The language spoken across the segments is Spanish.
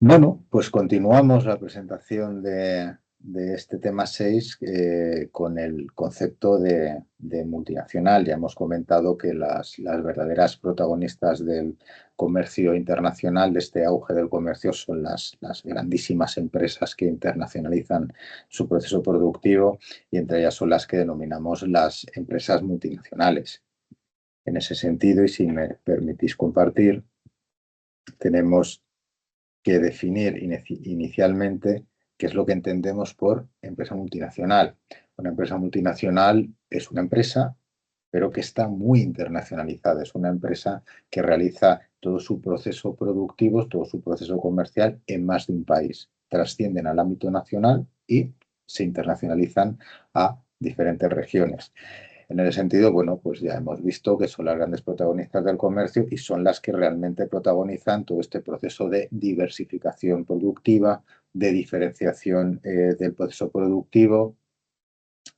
Bueno, pues continuamos la presentación de este tema 6 con el concepto de multinacional. Ya hemos comentado que las verdaderas protagonistas del comercio internacional, de este auge del comercio, son las grandísimas empresas que internacionalizan su proceso productivo, y entre ellas son las que denominamos las empresas multinacionales. En ese sentido, y si me permitís compartir, tenemos que definir inicialmente qué es lo que entendemos por empresa multinacional. Una empresa multinacional es una empresa, pero que está muy internacionalizada. Es una empresa que realiza todo su proceso productivo, todo su proceso comercial en más de un país. Trascienden al ámbito nacional y se internacionalizan a diferentes regiones. En ese sentido, bueno, pues ya hemos visto que son las grandes protagonistas del comercio y son las que realmente protagonizan todo este proceso de diversificación productiva, de diferenciación del proceso productivo,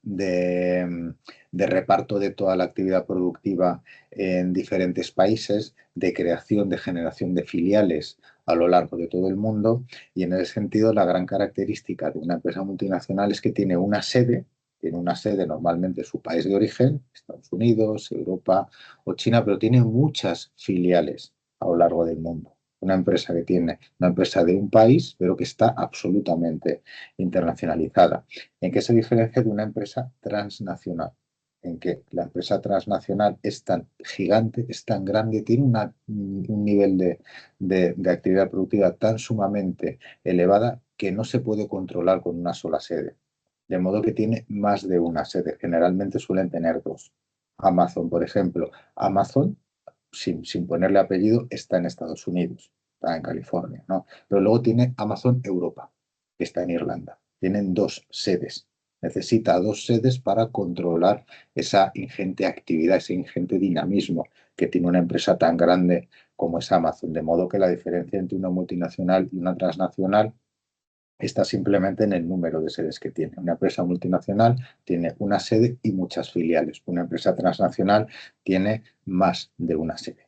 de reparto de toda la actividad productiva en diferentes países, de creación, de generación de filiales a lo largo de todo el mundo. Y en ese sentido, la gran característica de una empresa multinacional es que tiene una sede normalmente en su país de origen, Estados Unidos, Europa o China, pero tiene muchas filiales a lo largo del mundo. Una empresa que tiene una empresa de un país, pero que está absolutamente internacionalizada. ¿En qué se diferencia de una empresa transnacional? En que la empresa transnacional es tan gigante, es tan grande, tiene un nivel de actividad productiva tan sumamente elevada que no se puede controlar con una sola sede. De modo que tiene más de una sede. Generalmente suelen tener dos. Amazon, por ejemplo. Amazon, sin ponerle apellido, está en Estados Unidos, está en California, ¿no? Pero luego tiene Amazon Europa, que está en Irlanda. Tienen dos sedes. Necesita dos sedes para controlar esa ingente actividad, ese ingente dinamismo que tiene una empresa tan grande como es Amazon. De modo que la diferencia entre una multinacional y una transnacional está simplemente en el número de sedes que tiene. Una empresa multinacional tiene una sede y muchas filiales. Una empresa transnacional tiene más de una sede.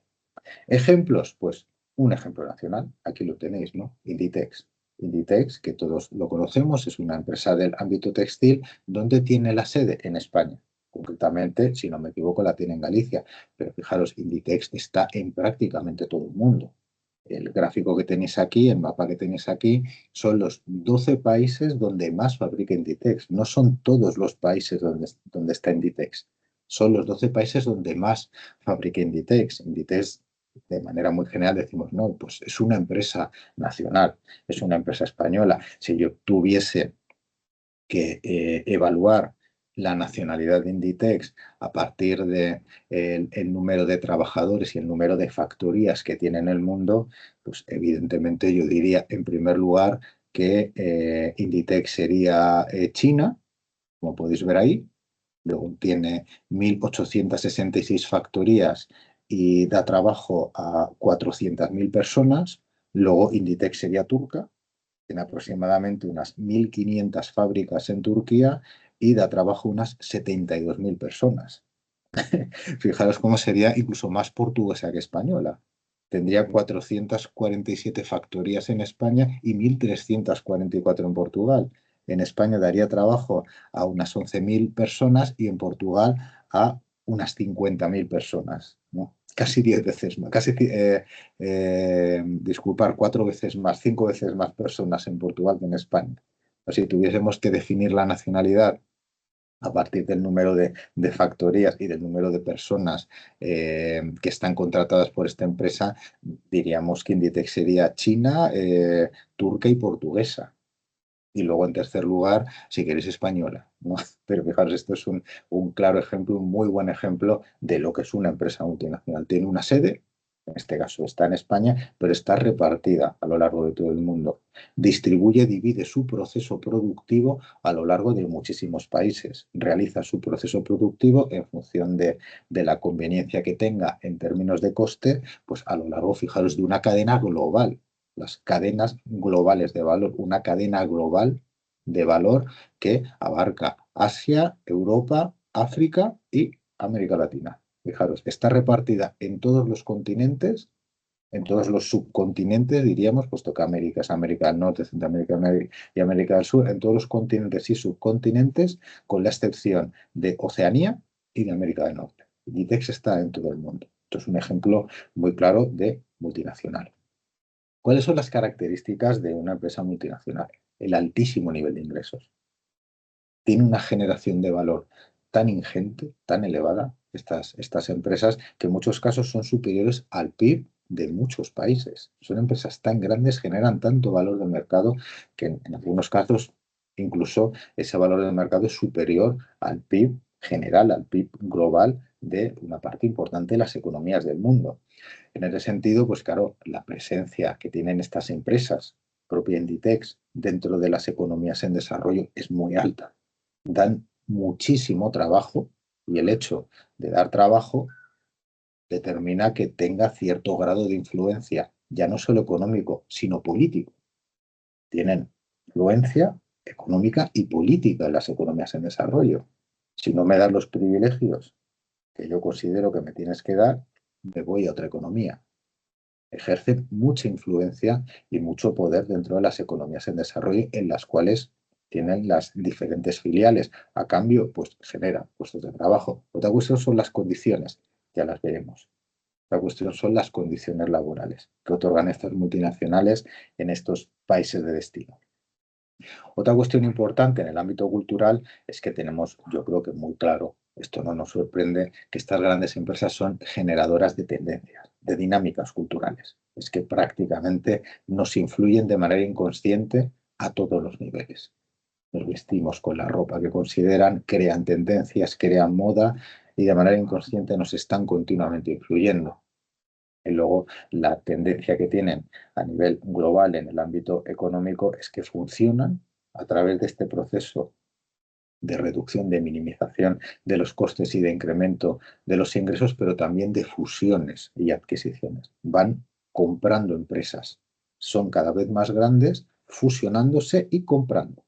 Ejemplos, pues un ejemplo nacional, aquí lo tenéis, ¿no? Inditex. Inditex, que todos lo conocemos, es una empresa del ámbito textil. ¿Dónde tiene la sede? En España. Concretamente, si no me equivoco, la tiene en Galicia. Pero fijaros, Inditex está en prácticamente todo el mundo. El gráfico que tenéis aquí, el mapa que tenéis aquí, son los 12 países donde más fabrica Inditex. No son todos los países donde está Inditex. Son los 12 países donde más fabrica Inditex. Inditex, de manera muy general, decimos, no, pues es una empresa nacional, es una empresa española. Si yo tuviese que evaluar la nacionalidad de Inditex a partir del el número de trabajadores y el número de factorías que tiene en el mundo, pues evidentemente yo diría en primer lugar que Inditex sería China, como podéis ver ahí. Luego tiene 1.866 factorías y da trabajo a 400.000 personas. Luego Inditex sería turca, tiene aproximadamente unas 1.500 fábricas en Turquía y da trabajo a unas 72.000 personas. Fijaros cómo sería incluso más portuguesa que española. Tendría 447 factorías en España y 1.344 en Portugal. En España daría trabajo a unas 11.000 personas y en Portugal a unas 50.000 personas, ¿no? Casi 10 veces más, disculpar, 4 veces más, 5 veces más personas en Portugal que en España. O si tuviésemos que definir la nacionalidad a partir del número de factorías y del número de personas que están contratadas por esta empresa, diríamos que Inditex sería China, turca y portuguesa. Y luego, en tercer lugar, si queréis, española, ¿no? Pero fijaros, esto es un claro ejemplo, un muy buen ejemplo de lo que es una empresa multinacional. Tiene una sede, en este caso está en España, pero está repartida a lo largo de todo el mundo. Distribuye, divide su proceso productivo a lo largo de muchísimos países. Realiza su proceso productivo en función de la conveniencia que tenga en términos de coste, pues a lo largo, fijaros, de una cadena global. Las cadenas globales de valor, una cadena global de valor que abarca Asia, Europa, África y América Latina. Fijaros, está repartida en todos los continentes en todos los subcontinentes, diríamos, puesto que América es América del Norte, Centroamérica y América del Sur, en todos los continentes y subcontinentes, con la excepción de Oceanía y de América del Norte. Inditex está en todo el mundo. Esto es un ejemplo muy claro de multinacional. ¿Cuáles son las características de una empresa multinacional? El altísimo nivel de ingresos. Tiene una generación de valor tan ingente, tan elevada, estas empresas, que en muchos casos son superiores al PIB de muchos países. Son empresas tan grandes, generan tanto valor de mercado que en algunos casos incluso ese valor de mercado es superior al PIB general, al PIB global de una parte importante de las economías del mundo. En ese sentido, pues claro, la presencia que tienen estas empresas, propia Inditex, dentro de las economías en desarrollo es muy alta. Dan muchísimo trabajo y el hecho de dar trabajo determina que tenga cierto grado de influencia, ya no solo económico, sino político. Tienen influencia económica y política en las economías en desarrollo. Si no me das los privilegios que yo considero que me tienes que dar, me voy a otra economía. Ejercen mucha influencia y mucho poder dentro de las economías en desarrollo en las cuales tienen las diferentes filiales. A cambio, pues genera puestos de trabajo. Otra cuestión son las condiciones, ya las veremos. Otra cuestión son las condiciones laborales que otorgan estas multinacionales en estos países de destino. Otra cuestión importante en el ámbito cultural es que tenemos, yo creo que muy claro, esto no nos sorprende, que estas grandes empresas son generadoras de tendencias, de dinámicas culturales. Es que prácticamente nos influyen de manera inconsciente a todos los niveles. Nos vestimos con la ropa que consideran, crean tendencias, crean moda y de manera inconsciente nos están continuamente influyendo. Y luego la tendencia que tienen a nivel global en el ámbito económico es que funcionan a través de este proceso de reducción, de minimización de los costes y de incremento de los ingresos, pero también de fusiones y adquisiciones. Van comprando empresas, son cada vez más grandes, fusionándose y comprando.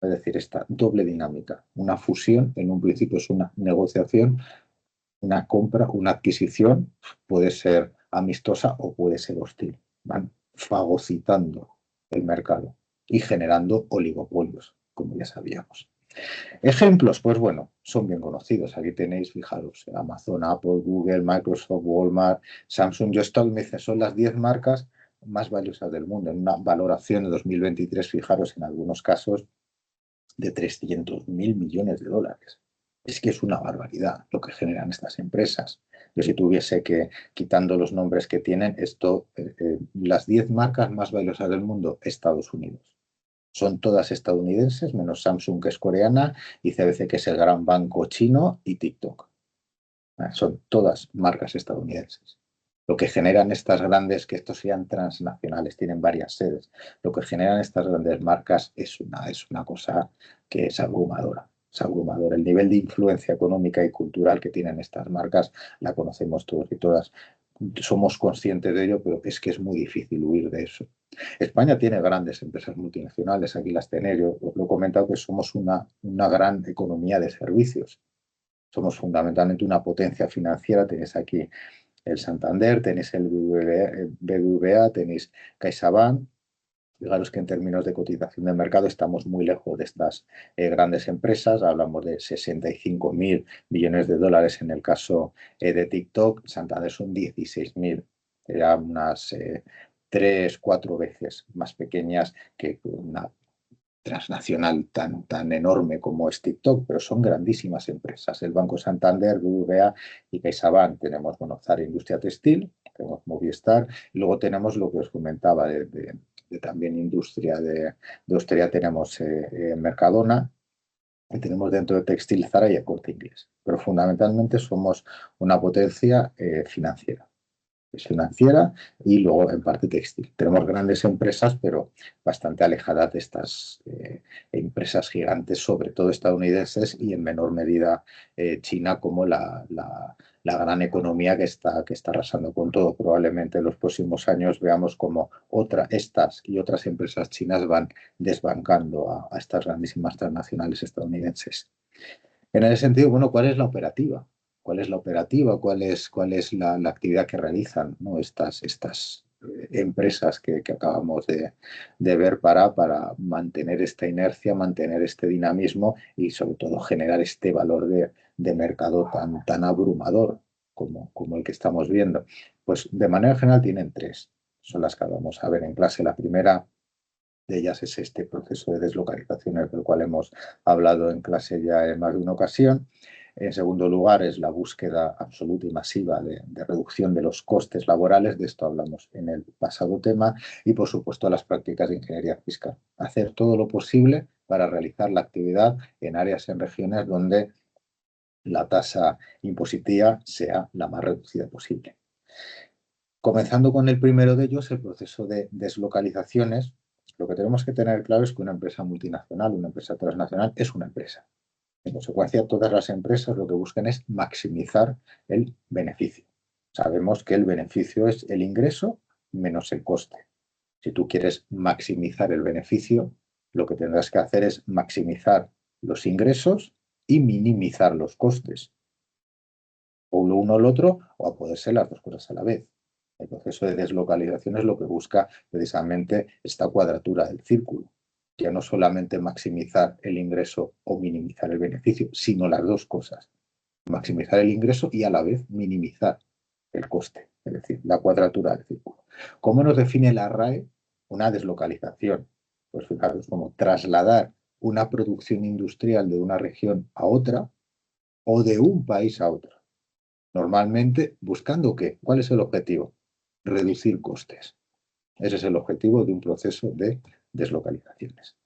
Es decir, esta doble dinámica. Una fusión, en un principio es una negociación, una compra, una adquisición puede ser amistosa o puede ser hostil. Van fagocitando el mercado y generando oligopolios, como ya sabíamos. Ejemplos, pues bueno, son bien conocidos. Aquí tenéis, fijaros, Amazon, Apple, Google, Microsoft, Walmart, Samsung. Yo he estado, me dice, son las 10 marcas más valiosas del mundo. En una valoración de 2023, fijaros, en algunos casos, de 300.000 millones de dólares. Es que es una barbaridad lo que generan estas empresas. Yo si tuviese que, quitando los nombres que tienen, las 10 marcas más valiosas del mundo, Estados Unidos. Son todas estadounidenses, menos Samsung, que es coreana, y CBC, que es el gran banco chino, y TikTok. Son todas marcas estadounidenses. Lo que generan estas grandes, que estos sean transnacionales, tienen varias sedes, lo que generan estas grandes marcas es una cosa que es abrumadora. Es abrumador. El nivel de influencia económica y cultural que tienen estas marcas la conocemos todos y todas. Somos conscientes de ello, pero es que es muy difícil huir de eso. España tiene grandes empresas multinacionales, aquí las tenéis. Yo os lo he comentado que somos una gran economía de servicios. Somos fundamentalmente una potencia financiera. Tenéis aquí el Santander, tenéis el BBVA, tenéis CaixaBank. Fijaros que en términos de cotización de mercado estamos muy lejos de estas grandes empresas. Hablamos de 65.000 millones de dólares en el caso de TikTok. Santander son 16.000, ya unas 3, 4 veces más pequeñas que una transnacional tan enorme como es TikTok, pero son grandísimas empresas. El Banco Santander, BBVA y CaixaBank. Tenemos, bueno, Zara Industria Textil, tenemos Movistar, y luego tenemos lo que os comentaba de también industria de hostelería, tenemos Mercadona, y tenemos dentro de textil Zara y el Corte Inglés. Pero fundamentalmente somos una potencia financiera. Es financiera y luego en parte textil. Tenemos grandes empresas, pero bastante alejadas de estas empresas gigantes, sobre todo estadounidenses y en menor medida China, como la gran economía que está arrasando con todo. Probablemente en los próximos años veamos como estas y otras empresas chinas van desbancando a estas grandísimas transnacionales estadounidenses. En ese sentido, bueno, ¿cuál es la operativa? cuál es la operativa, cuál es la actividad que realizan, ¿no? Estas empresas que acabamos de ver para mantener esta inercia, mantener este dinamismo y sobre todo generar este valor de mercado tan abrumador como el que estamos viendo. Pues de manera general tienen tres, son las que vamos a ver en clase. La primera de ellas es este proceso de deslocalizaciones del cual hemos hablado en clase ya en más de una ocasión. En segundo lugar, es la búsqueda absoluta y masiva de reducción de los costes laborales, de esto hablamos en el pasado tema, y por supuesto las prácticas de ingeniería fiscal. Hacer todo lo posible para realizar la actividad en áreas, en regiones donde la tasa impositiva sea la más reducida posible. Comenzando con el primero de ellos, el proceso de deslocalizaciones, lo que tenemos que tener claro es que una empresa multinacional, una empresa transnacional, es una empresa. En consecuencia, todas las empresas lo que buscan es maximizar el beneficio. Sabemos que el beneficio es el ingreso menos el coste. Si tú quieres maximizar el beneficio, lo que tendrás que hacer es maximizar los ingresos y minimizar los costes. O lo uno o lo otro, o a poder ser las dos cosas a la vez. El proceso de deslocalización es lo que busca precisamente esta cuadratura del círculo. Ya no solamente maximizar el ingreso o minimizar el beneficio, sino las dos cosas. Maximizar el ingreso y a la vez minimizar el coste, es decir, la cuadratura del círculo. ¿Cómo nos define la RAE una deslocalización? Pues fijaros, como trasladar una producción industrial de una región a otra o de un país a otro. Normalmente, ¿buscando qué? ¿Cuál es el objetivo? Reducir costes. Ese es el objetivo de un proceso de deslocalizaciones.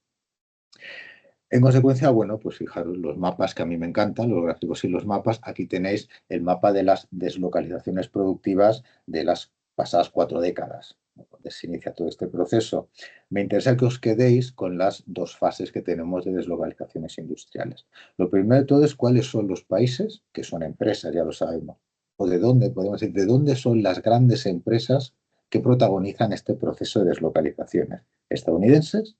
En consecuencia, bueno, pues fijaros los mapas que a mí me encantan, los gráficos y los mapas. Aquí tenéis el mapa de las deslocalizaciones productivas de las pasadas 4 décadas, donde se inicia todo este proceso. Me interesa que os quedéis con las dos fases que tenemos de deslocalizaciones industriales. Lo primero de todo es cuáles son los países, que son empresas, ya lo sabemos, o de dónde, podemos decir, de dónde son las grandes empresas que protagonizan este proceso de deslocalizaciones. Estadounidenses,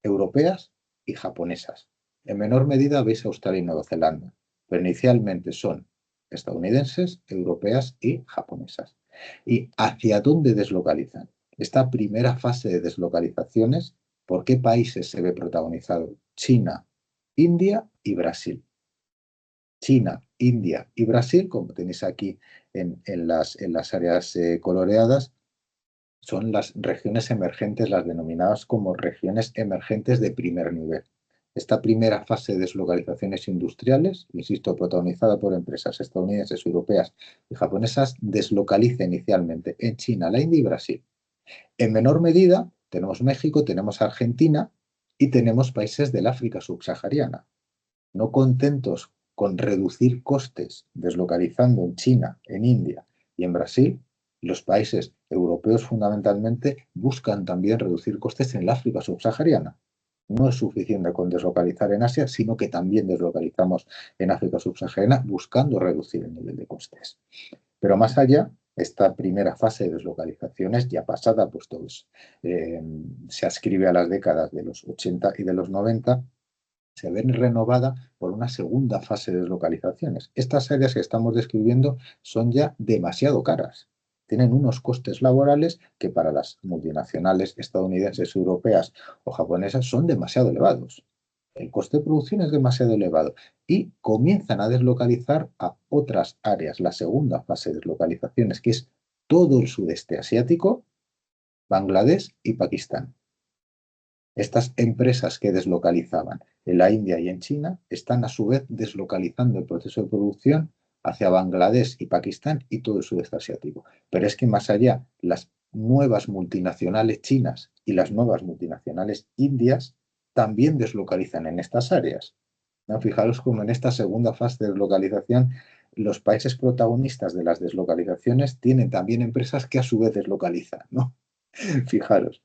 europeas y japonesas. En menor medida veis Australia y Nueva Zelanda, pero inicialmente son estadounidenses, europeas y japonesas. ¿Y hacia dónde deslocalizan? Esta primera fase de deslocalizaciones, ¿por qué países se ve protagonizado? China, India y Brasil. China, India y Brasil, como tenéis aquí en las áreas coloreadas, son las regiones emergentes, las denominadas como regiones emergentes de primer nivel. Esta primera fase de deslocalizaciones industriales, insisto, protagonizada por empresas estadounidenses, europeas y japonesas, deslocaliza inicialmente en China, la India y Brasil. En menor medida, tenemos México, tenemos Argentina y tenemos países del África subsahariana. No contentos con reducir costes deslocalizando en China, en India y en Brasil, los países europeos fundamentalmente buscan también reducir costes en el África subsahariana. No es suficiente con deslocalizar en Asia, sino que también deslocalizamos en África subsahariana buscando reducir el nivel de costes. Pero más allá, esta primera fase de deslocalizaciones ya pasada, pues todos, se ascribe a las décadas de los 80 y de los 90, se ven renovada por una segunda fase de deslocalizaciones. Estas áreas que estamos describiendo son ya demasiado caras. Tienen unos costes laborales que para las multinacionales estadounidenses, europeas o japonesas son demasiado elevados. El coste de producción es demasiado elevado y comienzan a deslocalizar a otras áreas. La segunda fase de deslocalizaciones, que es todo el sudeste asiático, Bangladesh y Pakistán. Estas empresas que deslocalizaban en la India y en China están a su vez deslocalizando el proceso de producción hacia Bangladesh y Pakistán y todo el sudeste asiático. Pero es que más allá, las nuevas multinacionales chinas y las nuevas multinacionales indias también deslocalizan en estas áreas. ¿No? Fijaros cómo en esta segunda fase de deslocalización los países protagonistas de las deslocalizaciones tienen también empresas que a su vez deslocalizan, ¿no? Fijaros.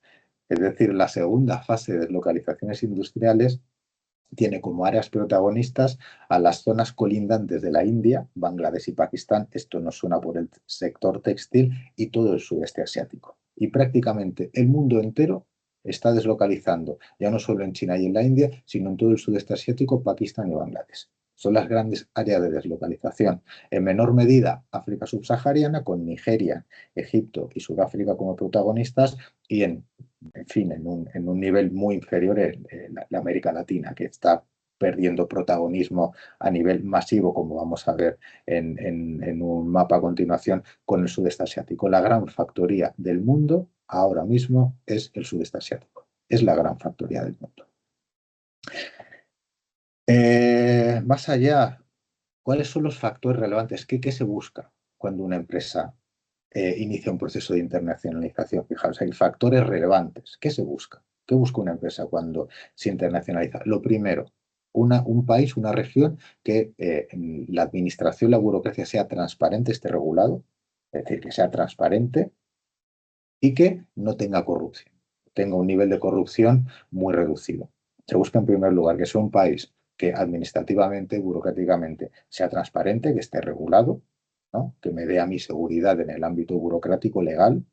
Es decir, la segunda fase de deslocalizaciones industriales tiene como áreas protagonistas a las zonas colindantes de la India, Bangladesh y Pakistán, esto nos suena por el sector textil, y todo el sudeste asiático. Y prácticamente el mundo entero está deslocalizando, ya no solo en China y en la India, sino en todo el sudeste asiático, Pakistán y Bangladesh. son las grandes áreas de deslocalización. En menor medida, África subsahariana, con Nigeria, Egipto y Sudáfrica como protagonistas, y en fin, en un nivel muy inferior la América Latina, que está perdiendo protagonismo a nivel masivo, como vamos a ver en un mapa a continuación, con el sudeste asiático. La gran factoría del mundo ahora mismo es el sudeste asiático. Es la gran factoría del mundo. Más allá, ¿cuáles son los factores relevantes? ¿Qué se busca cuando una empresa inicia un proceso de internacionalización? Fijaos, hay factores relevantes. ¿Qué se busca? ¿Qué busca una empresa cuando se internacionaliza? Lo primero, un país, una región, que la administración, la burocracia sea transparente, esté regulado, es decir, que sea transparente y que no tenga corrupción, tenga un nivel de corrupción muy reducido. Se busca en primer lugar que sea un país que administrativamente, burocráticamente, sea transparente, que esté regulado, ¿no? Que me dé a mi seguridad en el ámbito burocrático legal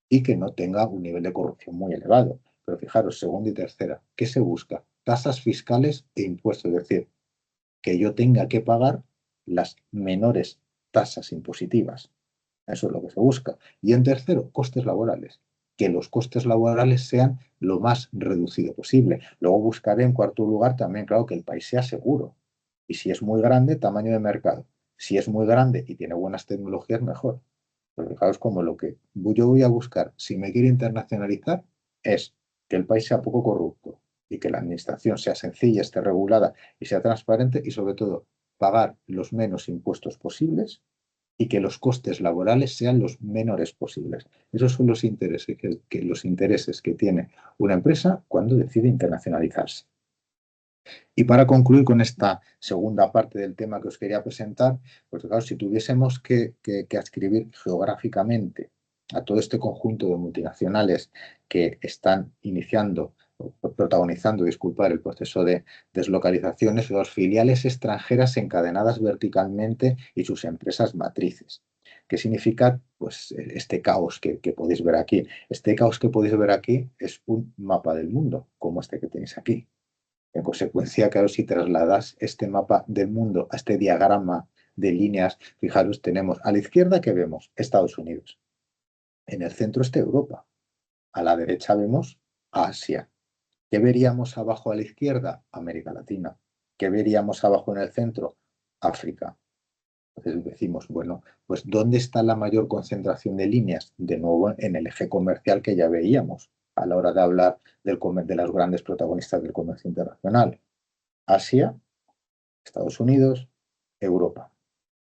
y que no tenga un nivel de corrupción muy elevado. Pero fijaros, segunda y tercera, ¿qué se busca? Tasas fiscales e impuestos, es decir, que yo tenga que pagar las menores tasas impositivas. Eso es lo que se busca. Y en tercero, costes laborales. Que los costes laborales sean lo más reducido posible. Luego buscaré en cuarto lugar también, claro, que el país sea seguro. Y si es muy grande, tamaño de mercado. Si es muy grande y tiene buenas tecnologías, mejor. Pero fijaos como lo que yo voy a buscar, si me quiero internacionalizar, es que el país sea poco corrupto y que la administración sea sencilla, esté regulada y sea transparente y sobre todo pagar los menos impuestos posibles y que los costes laborales sean los menores posibles. Esos son los intereses los intereses que tiene una empresa cuando decide internacionalizarse. Y para concluir con esta segunda parte del tema que os quería presentar, pues claro, si tuviésemos que adscribir geográficamente a todo este conjunto de multinacionales que están iniciando, protagonizando, disculpar, el proceso de deslocalizaciones, las filiales extranjeras encadenadas verticalmente y sus empresas matrices. ¿Qué significa pues, este caos que podéis ver aquí? Este caos que podéis ver aquí es un mapa del mundo, como este que tenéis aquí. En consecuencia, claro, si trasladas este mapa del mundo a este diagrama de líneas, fijaros, tenemos a la izquierda que vemos Estados Unidos, en el centro está Europa, a la derecha vemos Asia. ¿Qué veríamos abajo a la izquierda? América Latina. ¿Qué veríamos abajo en el centro? África. Entonces decimos, bueno, pues ¿dónde está la mayor concentración de líneas? De nuevo en el eje comercial que ya veíamos a la hora de hablar de las grandes protagonistas del comercio internacional. Asia, Estados Unidos, Europa.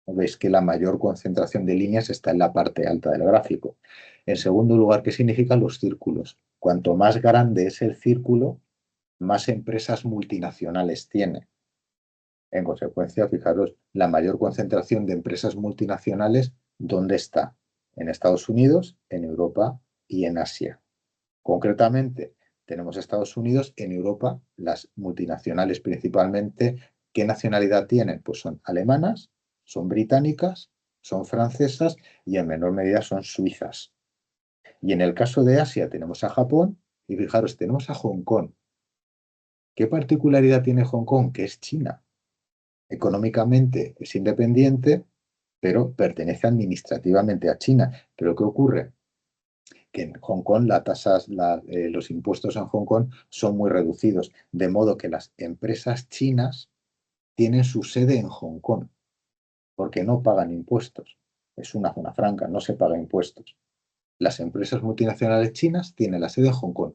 Veis que la mayor concentración de líneas está en la parte alta del gráfico. En segundo lugar, ¿qué significan los círculos? Cuanto más grande es el círculo, más empresas multinacionales tiene. En consecuencia, fijaros, la mayor concentración de empresas multinacionales, ¿dónde está? En Estados Unidos, en Europa y en Asia. Concretamente, tenemos Estados Unidos, en Europa, las multinacionales principalmente, ¿qué nacionalidad tienen? Pues son alemanas, son británicas, son francesas y en menor medida son suizas. Y en el caso de Asia tenemos a Japón y fijaros, tenemos a Hong Kong. ¿Qué particularidad tiene Hong Kong? Que es China. Económicamente es independiente, pero pertenece administrativamente a China. ¿Pero qué ocurre? Que en Hong Kong los impuestos en Hong Kong son muy reducidos, de modo que las empresas chinas tienen su sede en Hong Kong, porque no pagan impuestos. Es una zona franca, no se paga impuestos. Las empresas multinacionales chinas tienen la sede en Hong Kong.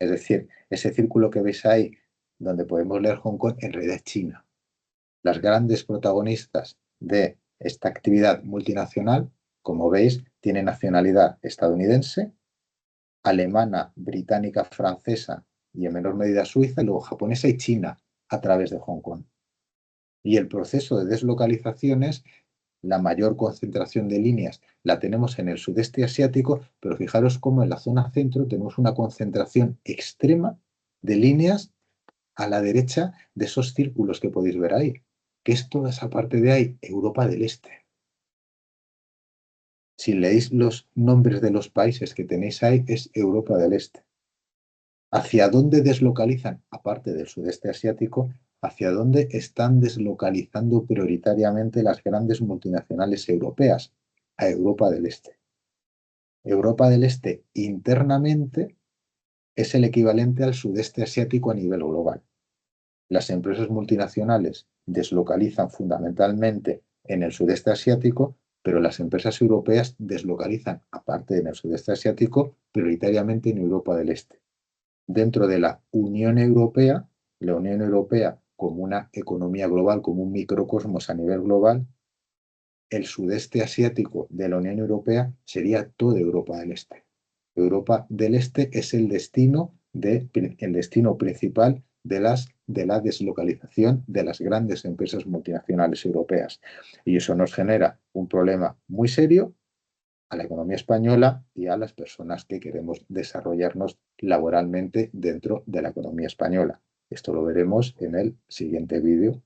Es decir, ese círculo que veis ahí, donde podemos leer Hong Kong, en realidad es China. Las grandes protagonistas de esta actividad multinacional, como veis, tienen nacionalidad estadounidense, alemana, británica, francesa y en menor medida suiza, y luego japonesa y china a través de Hong Kong. Y el proceso de deslocalizaciones, la mayor concentración de líneas la tenemos en el sudeste asiático, pero fijaros cómo en la zona centro tenemos una concentración extrema de líneas a la derecha de esos círculos que podéis ver ahí, que es toda esa parte de ahí, Europa del Este. Si leéis los nombres de los países que tenéis ahí, es Europa del Este. ¿Hacia dónde deslocalizan? Aparte del sudeste asiático, ¿Hacia dónde están deslocalizando prioritariamente las grandes multinacionales europeas? A Europa del Este. Europa del Este internamente es el equivalente al sudeste asiático a nivel global. Las empresas multinacionales deslocalizan fundamentalmente en el sudeste asiático, pero las empresas europeas deslocalizan, aparte en el sudeste asiático, prioritariamente en Europa del Este. Dentro de la Unión Europea como una economía global, como un microcosmos a nivel global, el sudeste asiático de la Unión Europea sería toda Europa del Este. Europa del Este es el destino principal de la deslocalización de las grandes empresas multinacionales europeas. Y eso nos genera un problema muy serio a la economía española y a las personas que queremos desarrollarnos laboralmente dentro de la economía española. Esto lo veremos en el siguiente vídeo.